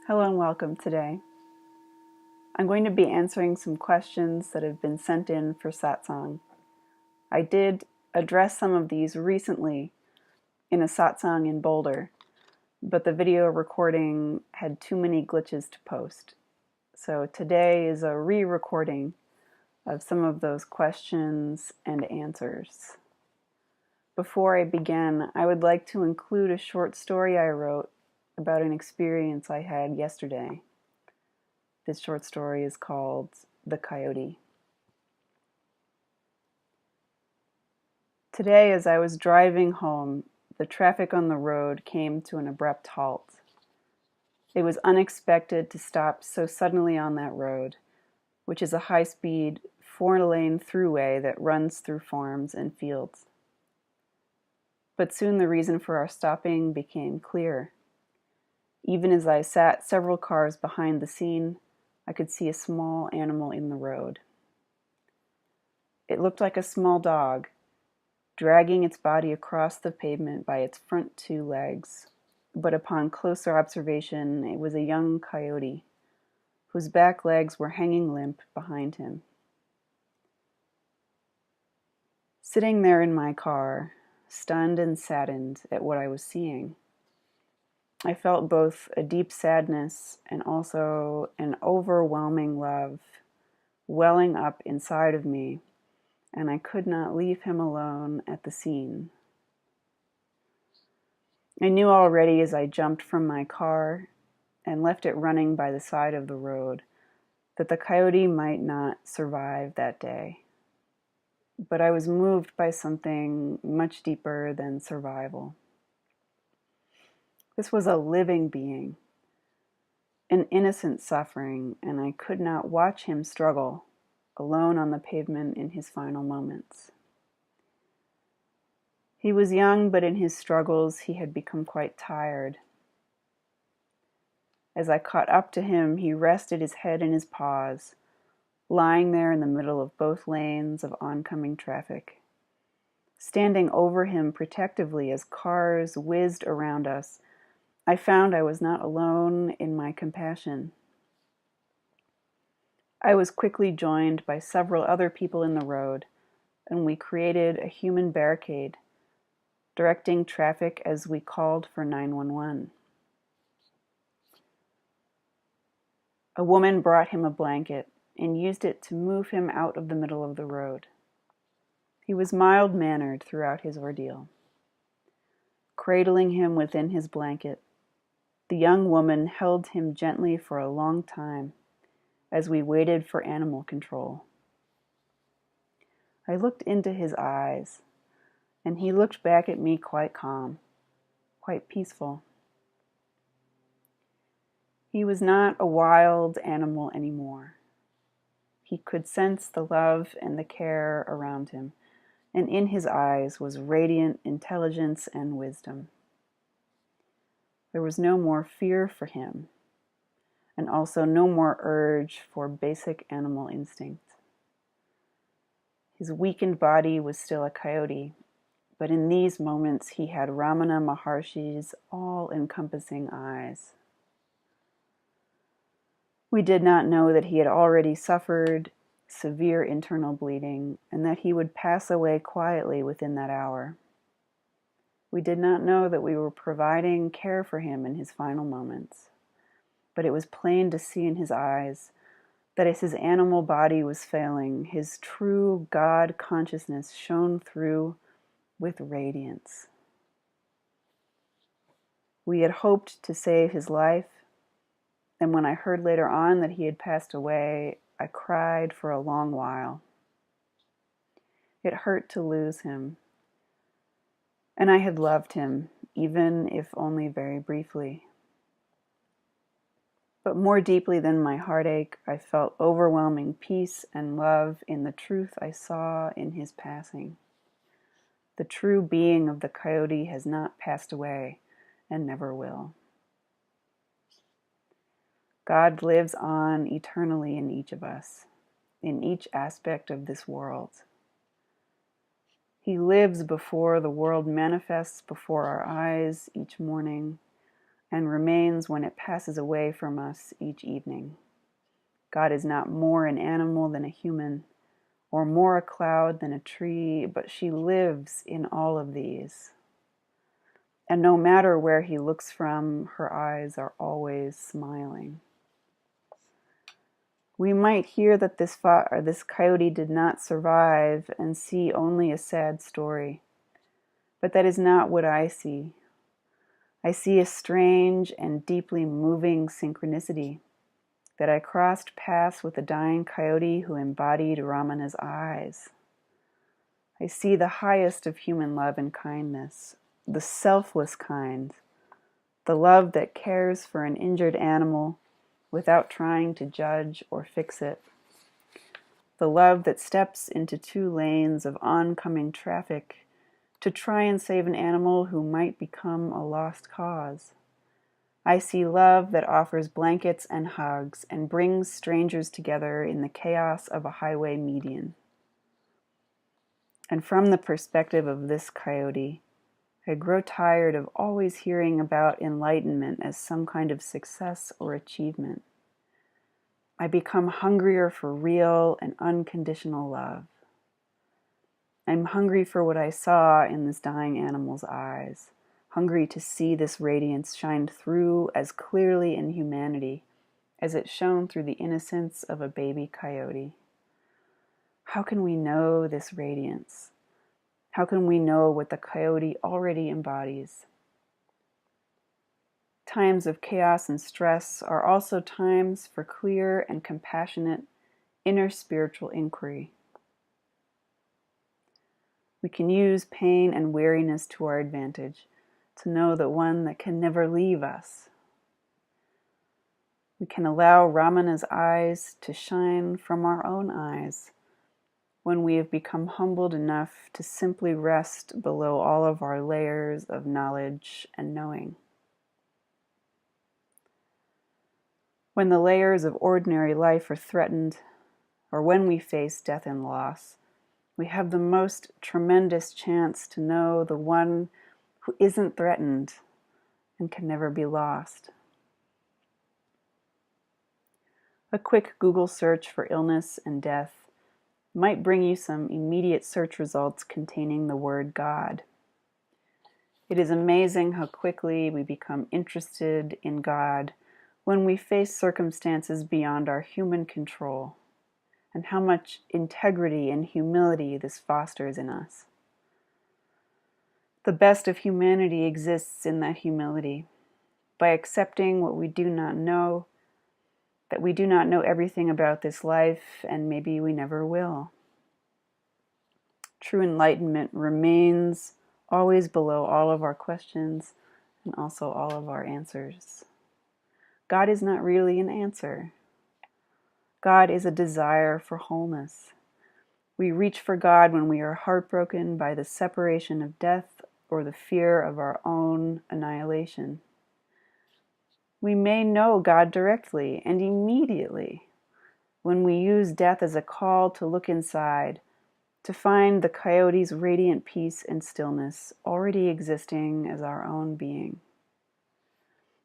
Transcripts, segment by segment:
Hello and welcome today. I'm going to be answering some questions that have been sent in for satsang. I did address some of these recently in a satsang in Boulder, but the video recording had too many glitches to post. So today is a re-recording of some of those questions and answers. Before I begin, I would like to include a short story I wrote about an experience I had yesterday. This short story is called The Coyote. Today, as I was driving home, the traffic on the road came to an abrupt halt. It was unexpected to stop so suddenly on that road, which is a high-speed, 4-lane throughway that runs through farms and fields. But soon the reason for our stopping became clear. Even as I sat several cars behind the scene, I could see a small animal in the road. It looked like a small dog, dragging its body across the pavement by its front 2 legs. But upon closer observation, it was a young coyote, whose back legs were hanging limp behind him. Sitting there in my car, stunned and saddened at what I was seeing, I felt both a deep sadness and also an overwhelming love welling up inside of me, and I could not leave him alone at the scene. I knew already as I jumped from my car and left it running by the side of the road that the coyote might not survive that day. But I was moved by something much deeper than survival. This was a living being, an innocent suffering, and I could not watch him struggle, alone on the pavement in his final moments. He was young, but in his struggles he had become quite tired. As I caught up to him, he rested his head in his paws, lying there in the middle of both lanes of oncoming traffic. Standing over him protectively as cars whizzed around us, I found I was not alone in my compassion. I was quickly joined by several other people in the road, and we created a human barricade, directing traffic as we called for 911. A woman brought him a blanket and used it to move him out of the middle of the road. He was mild-mannered throughout his ordeal. Cradling him within his blanket, the young woman held him gently for a long time as we waited for animal control. I looked into his eyes, and he looked back at me quite calm, quite peaceful. He was not a wild animal anymore. He could sense the love and the care around him, and in his eyes was radiant intelligence and wisdom. There was no more fear for him, and also no more urge for basic animal instinct. His weakened body was still a coyote, but in these moments he had Ramana Maharshi's all-encompassing eyes. We did not know that he had already suffered severe internal bleeding and that he would pass away quietly within that hour. We did not know that we were providing care for him in his final moments, but it was plain to see in his eyes that as his animal body was failing, his true God consciousness shone through with radiance. We had hoped to save his life, and when I heard later on that he had passed away, I cried for a long while. It hurt to lose him, and I had loved him, even if only very briefly. But more deeply than my heartache, I felt overwhelming peace and love in the truth I saw in his passing. The true being of the coyote has not passed away and never will. God lives on eternally in each of us, in each aspect of this world. He lives before the world manifests before our eyes each morning, and remains when it passes away from us each evening. God is not more an animal than a human, or more a cloud than a tree, but she lives in all of these. And no matter where he looks from, her eyes are always smiling. We might hear that this coyote did not survive and see only a sad story. But that is not what I see. I see a strange and deeply moving synchronicity, that I crossed paths with a dying coyote who embodied Ramana's eyes. I see the highest of human love and kindness, the selfless kind, the love that cares for an injured animal without trying to judge or fix it, the love that steps into 2 lanes of oncoming traffic to try and save an animal who might become a lost cause. I see love that offers blankets and hugs and brings strangers together in the chaos of a highway median. And from the perspective of this coyote, I grow tired of always hearing about enlightenment as some kind of success or achievement. I become hungrier for real and unconditional love. I'm hungry for what I saw in this dying animal's eyes, hungry to see this radiance shine through as clearly in humanity as it shone through the innocence of a baby coyote. How can we know this radiance? How can we know what the coyote already embodies? Times of chaos and stress are also times for clear and compassionate inner spiritual inquiry. We can use pain and weariness to our advantage, to know the one that can never leave us. We can allow Ramana's eyes to shine from our own eyes when we have become humbled enough to simply rest below all of our layers of knowledge and knowing. When the layers of ordinary life are threatened, or when we face death and loss, we have the most tremendous chance to know the one who isn't threatened and can never be lost. A quick Google search for illness and death might bring you some immediate search results containing the word God. It is amazing how quickly we become interested in God when we face circumstances beyond our human control, and how much integrity and humility this fosters in us. The best of humanity exists in that humility, by accepting what we do not know, that we do not know everything about this life, and maybe we never will. True enlightenment remains always below all of our questions and also all of our answers. God is not really an answer. God is a desire for wholeness. We reach for God when we are heartbroken by the separation of death or the fear of our own annihilation. We may know God directly and immediately when we use death as a call to look inside, to find the coyote's radiant peace and stillness already existing as our own being.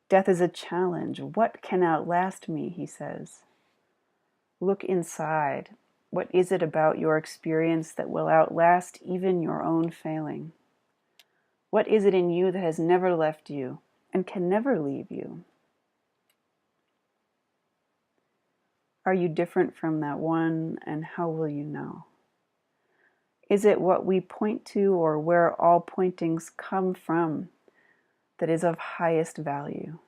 Death is a challenge. What can outlast me, he says. Look inside. What is it about your experience that will outlast even your own failing? What is it in you that has never left you and can never leave you? Are you different from that one, and how will you know? Is it what we point to or where all pointings come from that is of highest value?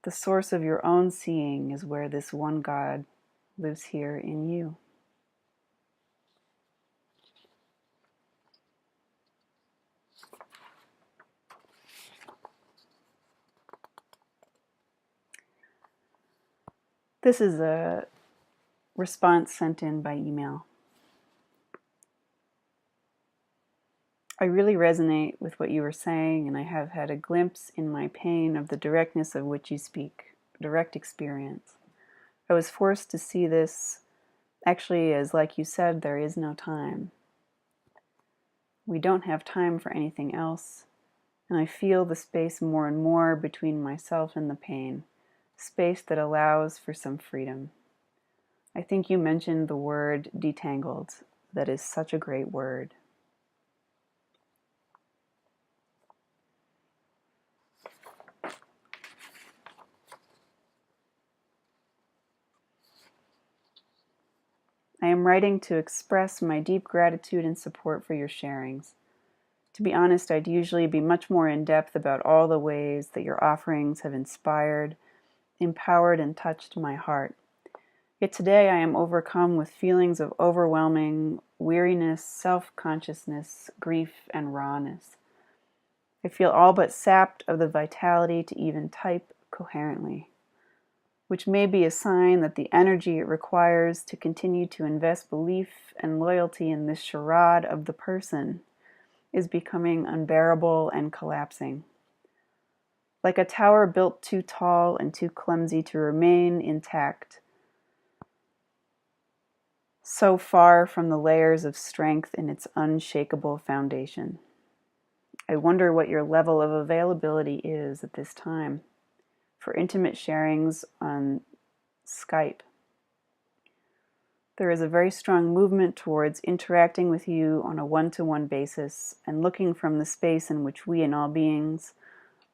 The source of your own seeing is where this one God lives here in you. This is a response sent in by email. I really resonate with what you were saying, and I have had a glimpse in my pain of the directness of which you speak, direct experience. I was forced to see this actually as, like you said, there is no time. We don't have time for anything else. and I feel the space more and more between myself and the pain, space that allows for some freedom. I think you mentioned the word detangled. That is such a great word. I am writing to express my deep gratitude and support for your sharings. To be honest, I'd usually be much more in depth about all the ways that your offerings have inspired, empowered, and touched my heart. Yet today I am overcome with feelings of overwhelming weariness, self-consciousness, grief, and rawness. I feel all but sapped of the vitality to even type coherently, which may be a sign that the energy it requires to continue to invest belief and loyalty in this charade of the person is becoming unbearable and collapsing. Like a tower built too tall and too clumsy to remain intact, so far from the layers of strength in its unshakable foundation. I wonder what your level of availability is at this time for intimate sharings on Skype. There is a very strong movement towards interacting with you on a one-to-one basis and looking from the space in which we and all beings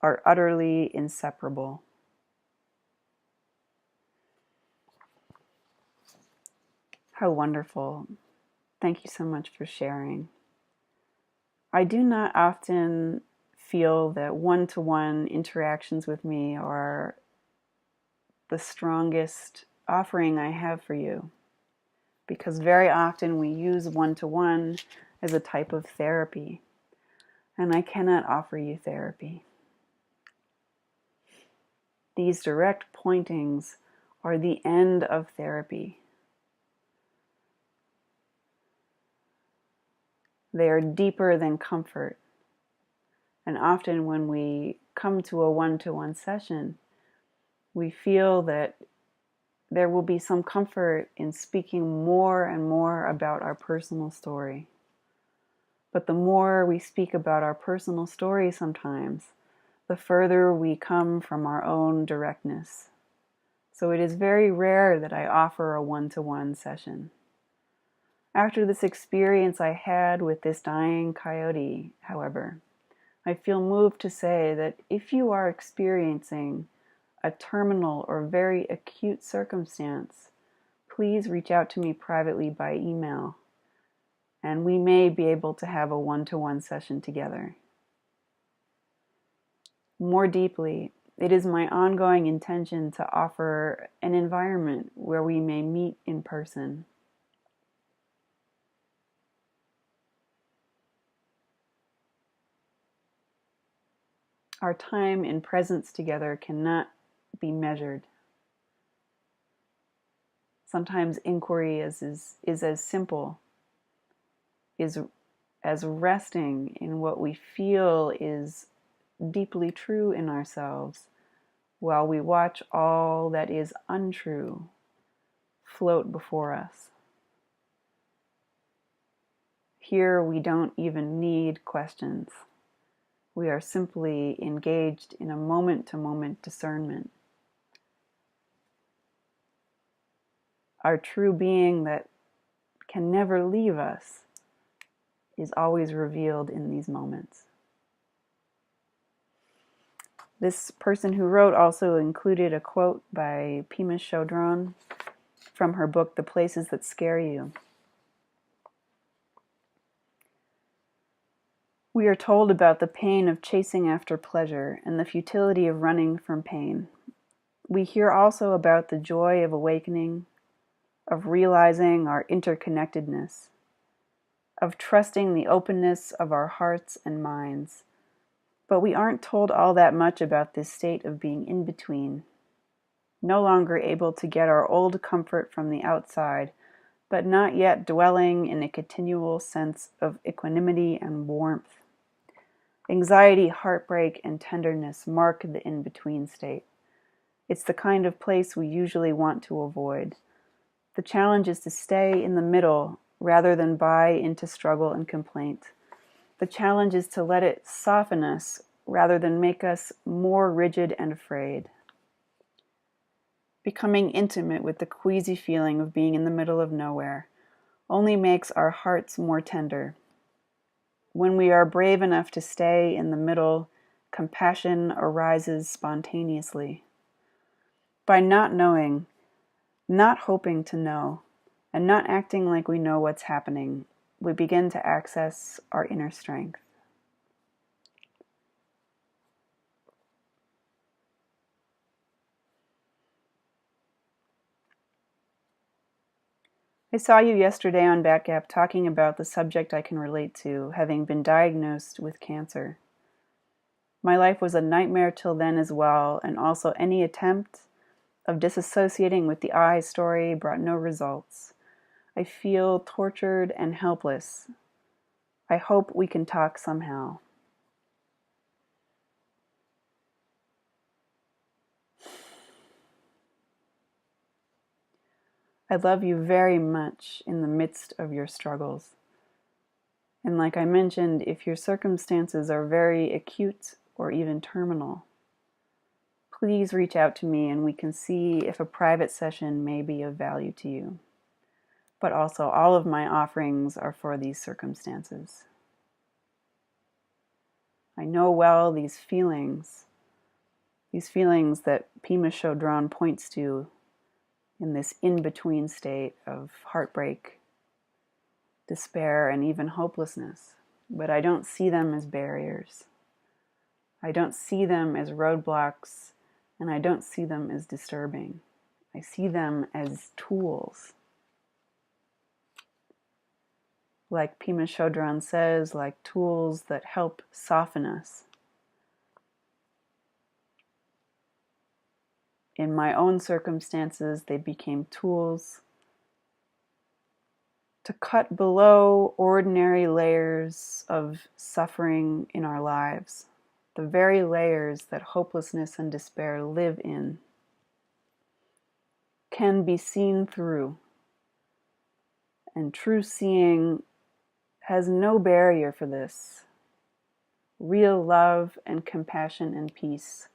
are utterly inseparable. How wonderful. Thank you so much for sharing. I do not often feel that one-to-one interactions with me are the strongest offering I have for you, because very often we use one-to-one as a type of therapy, and I cannot offer you therapy. These direct pointings are the end of therapy. They are deeper than comfort. And often when we come to a one-to-one session, we feel that there will be some comfort in speaking more and more about our personal story. But the more we speak about our personal story sometimes, the further we come from our own directness. So it is very rare that I offer a one-to-one session. After this experience I had with this dying coyote, however, I feel moved to say that if you are experiencing a terminal or very acute circumstance, please reach out to me privately by email, and we may be able to have a one-to-one session together. More deeply, it is my ongoing intention to offer an environment where we may meet in person. Our time in presence together cannot be measured. Sometimes inquiry is as simple, is as resting in what we feel is deeply true in ourselves, while we watch all that is untrue float before us. Here we don't even need questions. We are simply engaged in a moment-to-moment discernment. Our true being that can never leave us is always revealed in these moments. This person who wrote also included a quote by Pema Chodron from her book, The Places That Scare You. We are told about the pain of chasing after pleasure and the futility of running from pain. We hear also about the joy of awakening, of realizing our interconnectedness, of trusting the openness of our hearts and minds. But we aren't told all that much about this state of being in between, no longer able to get our old comfort from the outside, but not yet dwelling in a continual sense of equanimity and warmth. Anxiety, heartbreak, and tenderness mark the in-between state. It's the kind of place we usually want to avoid. The challenge is to stay in the middle rather than buy into struggle and complaint. The challenge is to let it soften us rather than make us more rigid and afraid. Becoming intimate with the queasy feeling of being in the middle of nowhere only makes our hearts more tender. When we are brave enough to stay in the middle, compassion arises spontaneously. By not knowing, not hoping to know, and not acting like we know what's happening, we begin to access our inner strength. I saw you yesterday on Batgap talking about the subject I can relate to, having been diagnosed with cancer. My life was a nightmare till then as well, and also any attempt of disassociating with the I story brought no results. I feel tortured and helpless. I hope we can talk somehow. I love you very much in the midst of your struggles. And like I mentioned, if your circumstances are very acute or even terminal, please reach out to me and we can see if a private session may be of value to you. But also, all of my offerings are for these circumstances. I know well these feelings that Pema Chodron points to in this in-between state of heartbreak, despair, and even hopelessness. But I don't see them as barriers. I don't see them as roadblocks, and I don't see them as disturbing. I see them as tools. Like Pema Chodron says, like tools that help soften us. In my own circumstances, they became tools to cut below ordinary layers of suffering in our lives, the very layers that hopelessness and despair live in, can be seen through. And true seeing has no barrier for this. Real love and compassion and peace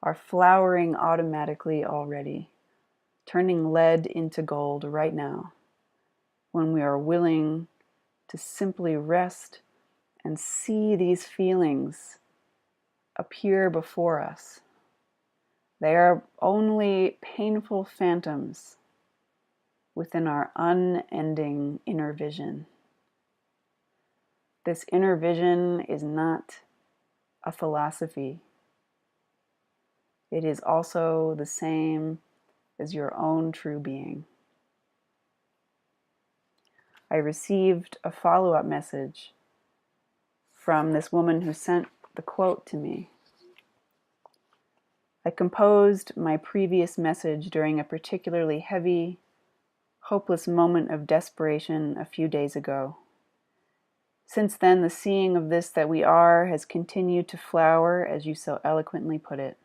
are flowering automatically already, turning lead into gold right now, when we are willing to simply rest and see these feelings appear before us. They are only painful phantoms within our unending inner vision. This inner vision is not a philosophy. It is also the same as your own true being. I received a follow-up message from this woman who sent the quote to me. I composed my previous message during a particularly heavy, hopeless moment of desperation a few days ago. Since then, the seeing of this that we are has continued to flower, as you so eloquently put it.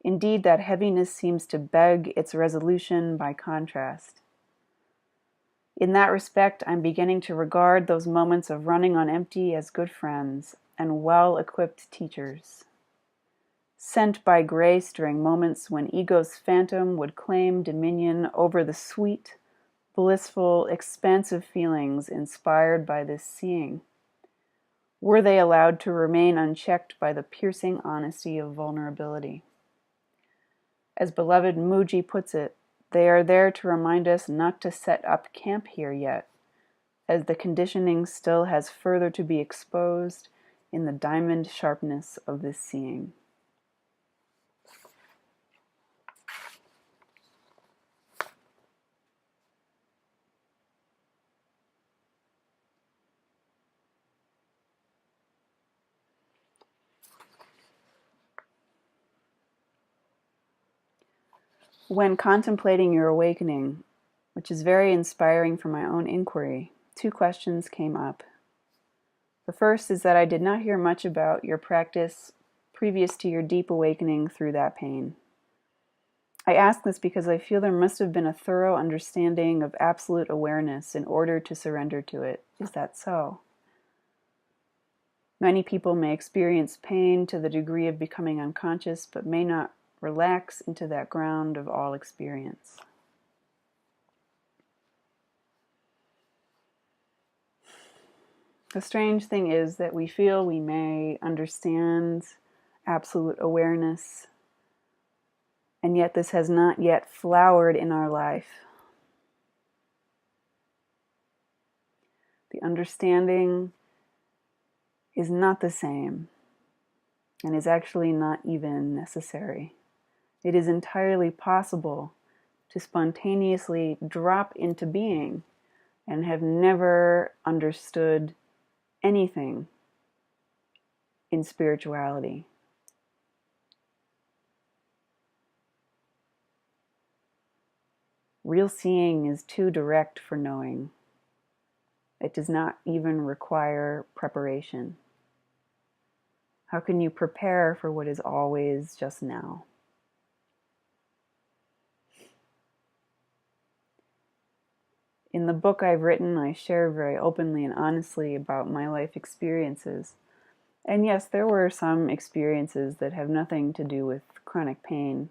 Indeed, that heaviness seems to beg its resolution by contrast. In that respect, I'm beginning to regard those moments of running on empty as good friends and well-equipped teachers, sent by grace during moments when ego's phantom would claim dominion over the sweet, blissful, expansive feelings inspired by this seeing. Were they allowed to remain unchecked by the piercing honesty of vulnerability? As beloved Muji puts it, they are there to remind us not to set up camp here yet, as the conditioning still has further to be exposed in the diamond sharpness of this seeing. When contemplating your awakening, which is very inspiring for my own inquiry, 2 questions came up. The first is that I did not hear much about your practice previous to your deep awakening through that pain. I ask this because I feel there must have been a thorough understanding of absolute awareness in order to surrender to it. Is that so? Many people may experience pain to the degree of becoming unconscious, but may not relax into that ground of all experience. The strange thing is that we feel we may understand absolute awareness, and yet this has not yet flowered in our life. The understanding is not the same and is actually not even necessary. It is entirely possible to spontaneously drop into being and have never understood anything in spirituality. Real seeing is too direct for knowing. It does not even require preparation. How can you prepare for what is always just now? In the book I've written, I share very openly and honestly about my life experiences. And yes, there were some experiences that have nothing to do with chronic pain.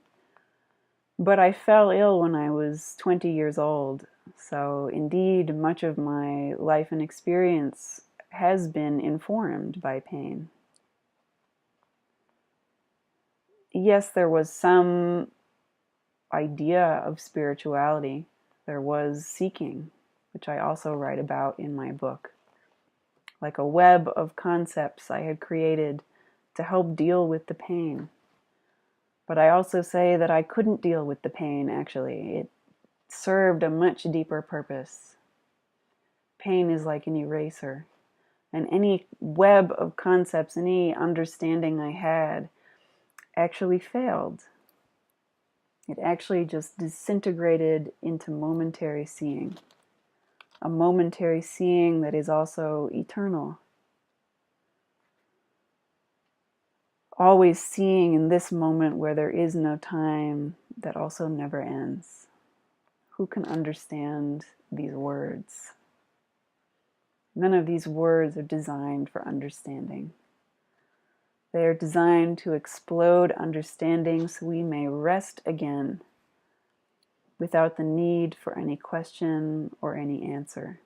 But I fell ill when I was 20 years old. So indeed, much of my life and experience has been informed by pain. Yes, there was some idea of spirituality. There was seeking, which I also write about in my book. Like a web of concepts I had created to help deal with the pain. But I also say that I couldn't deal with the pain, actually. It served a much deeper purpose. Pain is like an eraser. And any web of concepts, any understanding I had, actually failed. It actually just disintegrated into momentary seeing. A momentary seeing that is also eternal. Always seeing in this moment where there is no time that also never ends. Who can understand these words? None of these words are designed for understanding. They are designed to explode understanding so we may rest again without the need for any question or any answer.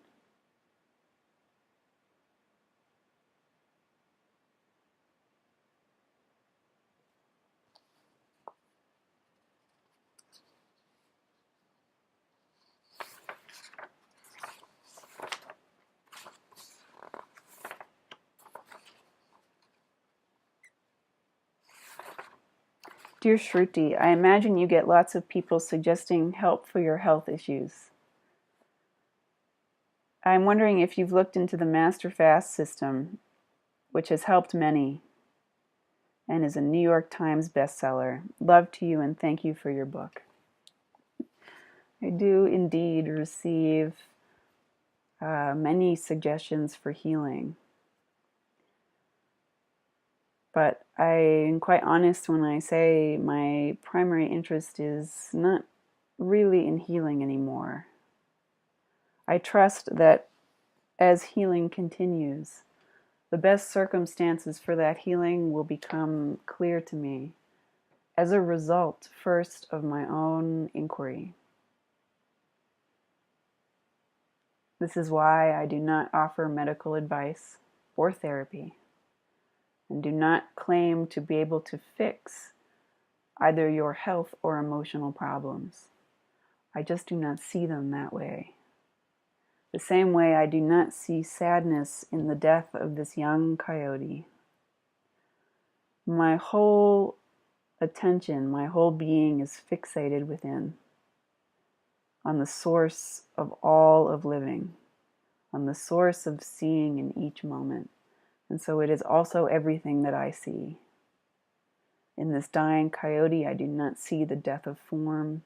Dear Shruti, I imagine you get lots of people suggesting help for your health issues. I'm wondering if you've looked into the Master Fast system, which has helped many and is a New York Times bestseller. Love to you and thank you for your book. I do indeed receive many suggestions for healing. But I'm quite honest when I say my primary interest is not really in healing anymore. I trust that as healing continues, the best circumstances for that healing will become clear to me as a result, first, of my own inquiry. This is why I do not offer medical advice or therapy, and do not claim to be able to fix either your health or emotional problems. I just do not see them that way. The same way I do not see sadness in the death of this young coyote. My whole attention, my whole being is fixated within, on the source of all of living, on the source of seeing in each moment. And so it is also everything that I see. In this dying coyote, I do not see the death of form.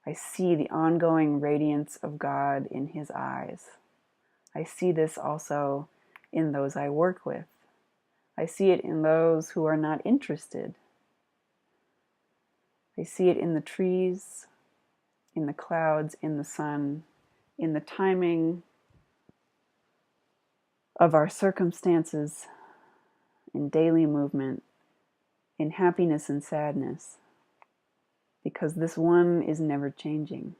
I see the ongoing radiance of God in his eyes. I see this also in those I work with. I see it in those who are not interested. I see it in the trees, in the clouds, in the sun, in the timing of our circumstances in daily movement, in happiness and sadness, because this one is never changing.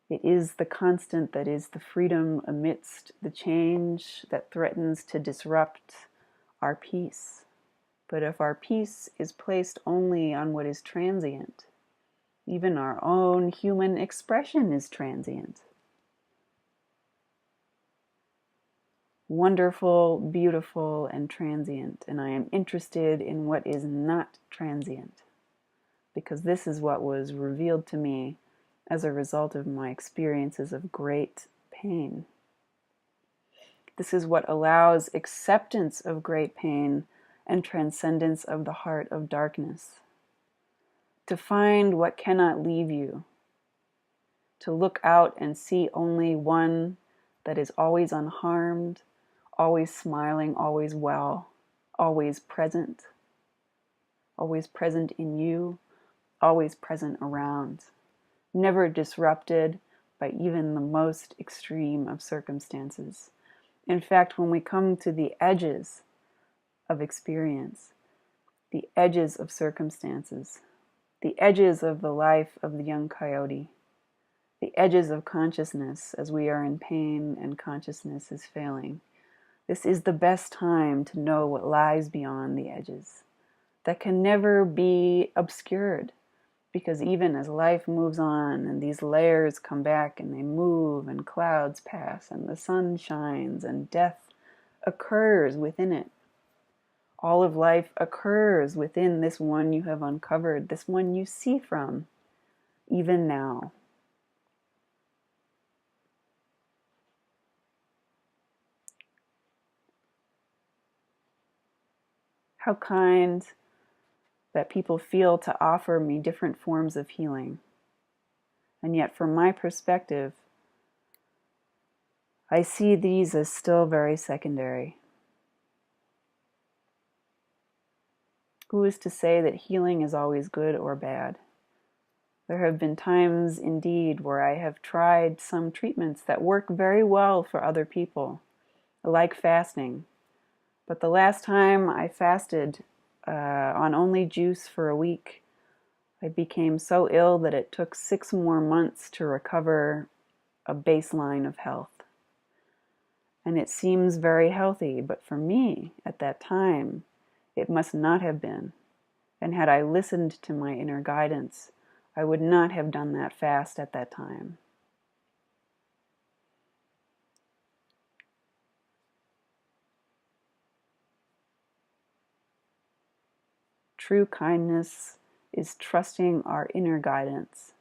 It is the constant that is the freedom amidst the change that threatens to disrupt our peace. But if our peace is placed only on what is transient, even our own human expression is transient. Wonderful, beautiful, and transient. And I am interested in what is not transient, because this is what was revealed to me as a result of my experiences of great pain. This is what allows acceptance of great pain and transcendence of the heart of darkness. To find what cannot leave you. To look out and see only one that is always unharmed, always smiling, always well, always present in you, always present around, never disrupted by even the most extreme of circumstances. In fact, when we come to the edges of experience, the edges of circumstances, the edges of the life of the young coyote, the edges of consciousness as we are in pain and consciousness is failing, this is the best time to know what lies beyond the edges, that can never be obscured, because even as life moves on and these layers come back and they move and clouds pass and the sun shines and death occurs within it, all of life occurs within this one you have uncovered, this one you see from, even now. How kind that people feel to offer me different forms of healing. And yet, from my perspective, I see these as still very secondary. Who is to say that healing is always good or bad? There have been times, indeed, where I have tried some treatments that work very well for other people, like fasting. But the last time I fasted on only juice for a week, I became so ill that it took 6 more months to recover a baseline of health. And it seems very healthy, but for me, at that time, it must not have been. And had I listened to my inner guidance, I would not have done that fast at that time. True kindness is trusting our inner guidance.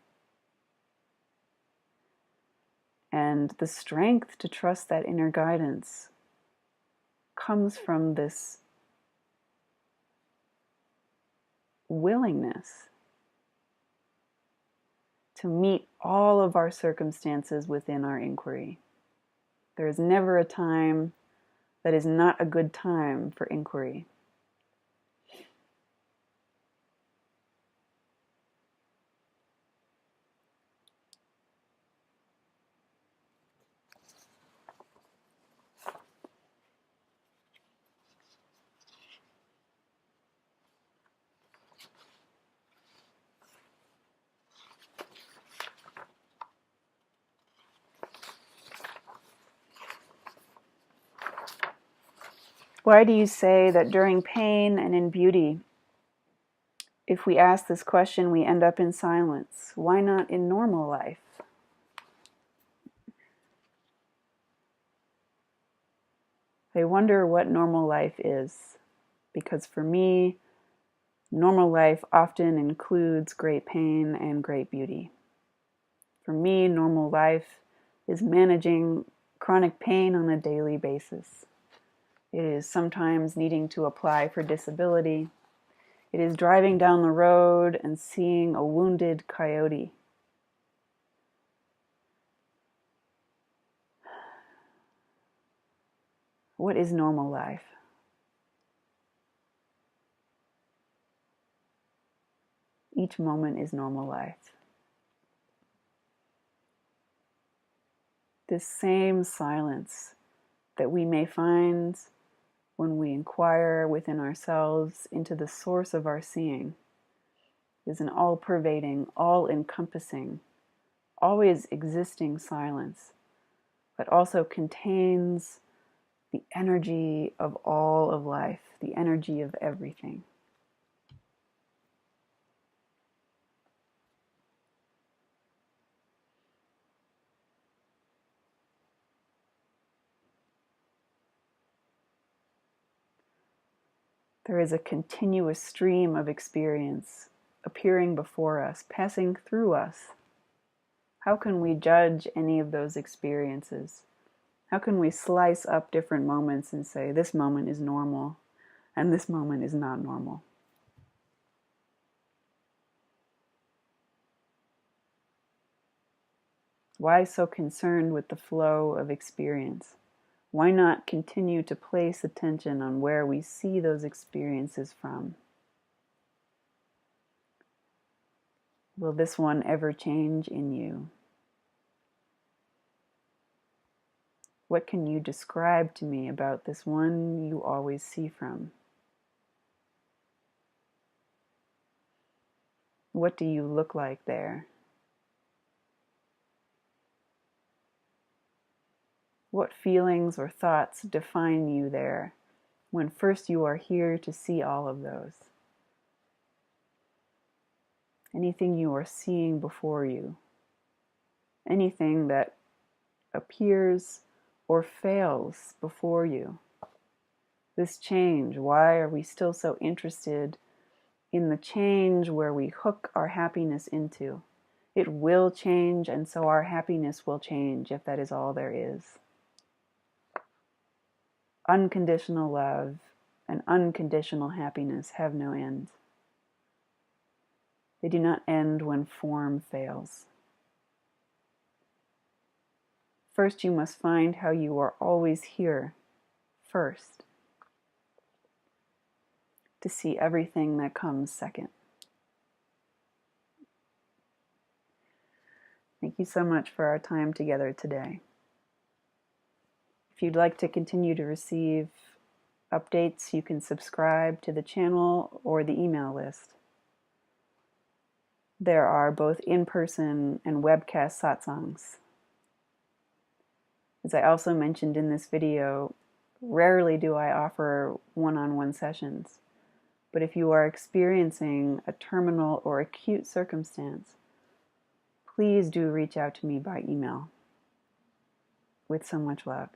And the strength to trust that inner guidance comes from this willingness to meet all of our circumstances within our inquiry. There is never a time that is not a good time for inquiry. Why do you say that during pain and in beauty, if we ask this question, we end up in silence? Why not in normal life? I wonder what normal life is, because for me, normal life often includes great pain and great beauty. For me, normal life is managing chronic pain on a daily basis. It is sometimes needing to apply for disability. It is driving down the road and seeing a wounded coyote. What is normal life? Each moment is normal life. This same silence that we may find when we inquire within ourselves into the source of our seeing is an all-pervading, all-encompassing, always existing silence, but also contains the energy of all of life, the energy of everything. There is a continuous stream of experience appearing before us, passing through us. How can we judge any of those experiences? How can we slice up different moments and say, this moment is normal and this moment is not normal? Why so concerned with the flow of experience? Why not continue to place attention on where we see those experiences from? Will this one ever change in you? What can you describe to me about this one you always see from? What do you look like there? What feelings or thoughts define you there when first you are here to see all of those? Anything you are seeing before you, anything that appears or fails before you. This change, why are we still so interested in the change where we hook our happiness into? It will change, and so our happiness will change if that is all there is. Unconditional love and unconditional happiness have no end. They do not end when form fails. First, you must find how you are always here, first, to see everything that comes second. Thank you so much for our time together today. If you'd like to continue to receive updates, you can subscribe to the channel or the email list. There are both in-person and webcast satsangs. As I also mentioned in this video, rarely do I offer one-on-one sessions. But if you are experiencing a terminal or acute circumstance, please do reach out to me by email. With so much love.